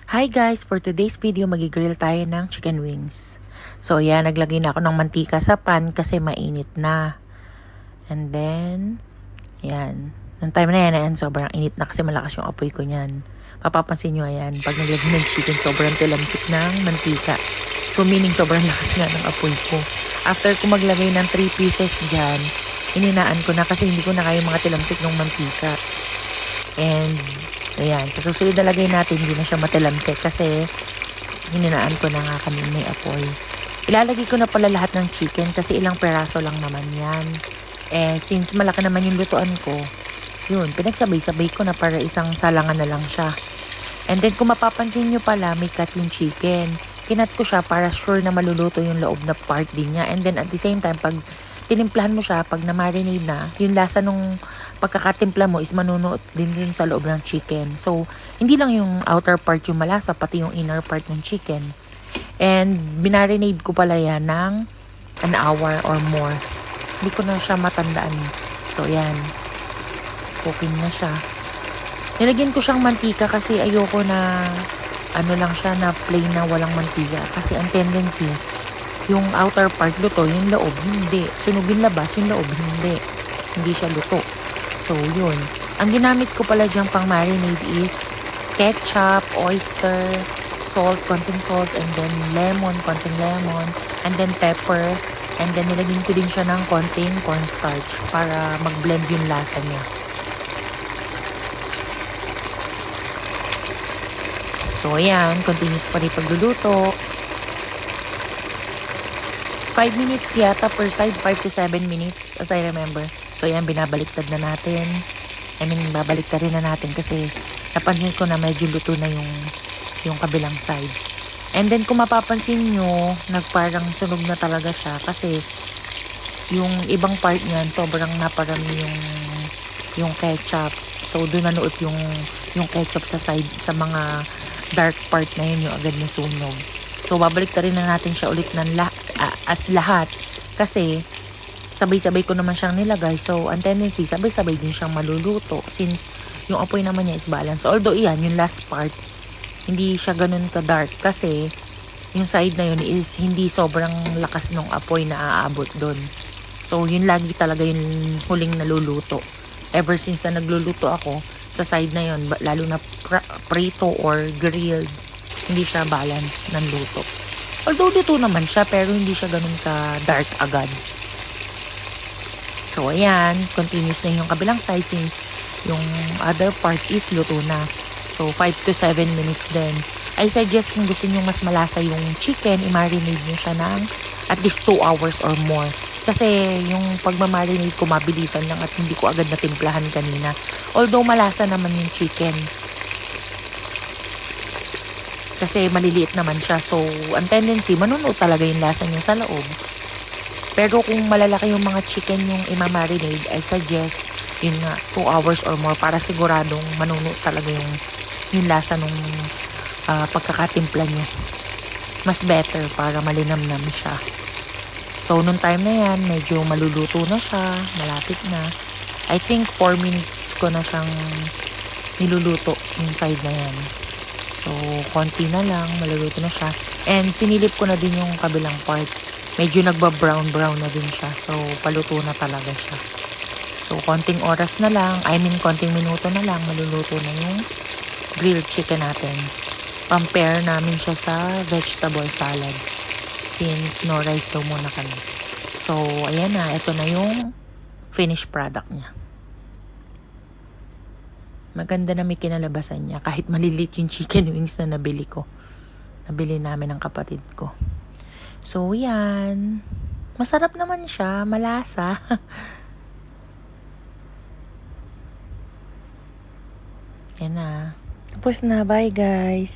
Hi guys! For today's video, magigrill tayo ng chicken wings. So yan, naglagay na ako ng mantika sa pan kasi mainit na. And then, yan. Nung time na yan, sobrang init na kasi malakas yung apoy ko niyan. Papapansin nyo, ayan, pag naglagay ng chicken, sobrang tilamsik ng mantika. So meaning, sobrang lakas nga ng apoy ko. After ko maglagay ng 3 pieces dyan, ininaan ko na kasi hindi ko na kaya yung mga tilamsik ng mantika. And ayan, sa susunod na lagay natin, hindi na siya matilamsik kasi hininaan ko na nga kami may apoy. Ilalagay ko na pala lahat ng chicken kasi ilang peraso lang naman yan. Since malaki naman yung lutuan ko, yun, pinagsabay-sabay ko na para isang salangan na lang siya. And then kung mapapansin nyo pala, may cut yung chicken. Kinat ko siya para sure na maluluto yung loob na part din niya. And then at the same time, pag tinimplahan mo siya, pag na-marinate na, yung lasa nung pagkakatimpla mo is manunuot din sa loob ng chicken. So, hindi lang yung outer part yung malasa, pati yung inner part ng chicken. And binarinade ko pala yan ng an hour or more. Hindi ko na siya matandaan. So, yan. Cooking na siya. Nilagyan ko siyang mantika kasi ayoko na ano lang siya na plain na walang mantika. Kasi ang tendency, yung outer part luto, yung loob hindi. Sunog yung labas, yung loob hindi. Hindi siya luto. So, yun. Ang ginamit ko pala diyang pang marinade is ketchup, oyster, salt, konting salt, and then lemon, konting lemon, and then pepper, and then nilagyan ko din siya ng konting cornstarch para mag-blend yung lasa niya. So, ayan. Continuous pa rin pagluluto. 5 minutes yata per side, 5 to 7 minutes as I remember. So yan, binabaliktad na natin. Babaliktarin na natin kasi napansin ko na medyo luto na yung kabilang side. And then kung mapapansin nyo, nagparang sunog na talaga siya kasi yung ibang part niyan, sobrang naparami yung ketchup. So doon nanuot yung ketchup sa side, sa mga dark part na yun, yung agad na sunog. So, babaliktarin na natin siya ulit ng as lahat. Kasi, sabay-sabay ko naman siyang nilagay. So, ang tendency, sabay-sabay din siyang maluluto. Since, yung apoy naman niya is balance. Although, iyan, yung last part, hindi siya ganun ka-dark. Kasi, yung side na yun is hindi sobrang lakas ng apoy na aabot doon. So, yun lagi talaga yung huling naluluto. Ever since na nagluluto ako, sa side na yun, lalo na prito or grilled, hindi siya balance ng luto. Although luto naman siya, pero hindi siya ganun ka-dark agad. So, ayan. Continuous na yung kabilang side since yung other part is luto na. So, 5 to 7 minutes din. I suggest kung gusto nyo mas malasa yung chicken, i-marinate nyo siya ng at least 2 hours or more. Kasi yung pagmamarinate ko, mabilisan lang at hindi ko agad natimplahan kanina. Although malasa naman yung chicken. Kasi maliliit naman siya. So, ang tendency, manunuot talaga yung lasa niya sa loob. Pero kung malalaki yung mga chicken yung imamarinade, I suggest yun nga, 2 hours or more para siguradong manunuot talaga yung lasa nung pagkakatimpla nyo. Mas better para malinamnam siya. So, nung time na yan, medyo maluluto na siya. Malapit na. I think 4 minutes ko na siyang niluluto yung side na yan. So, konti na lang, maluluto na siya. And sinilip ko na din yung kabilang part. Medyo nagba-brown-brown na din siya. So, paluto na talaga siya. So, konting oras na lang, konting minuto na lang, maluluto na yung grilled chicken natin. Pampare namin siya sa vegetable salad. Since no rice daw muna kami. So, ayan na. Ito na yung finished product niya. Maganda na may kinalabasan niya. Kahit malilit yung chicken wings na nabili ko. Nabili namin ng kapatid ko. So, yan. Masarap naman siya. Malasa. Yan na. Tapos na. Bye, guys.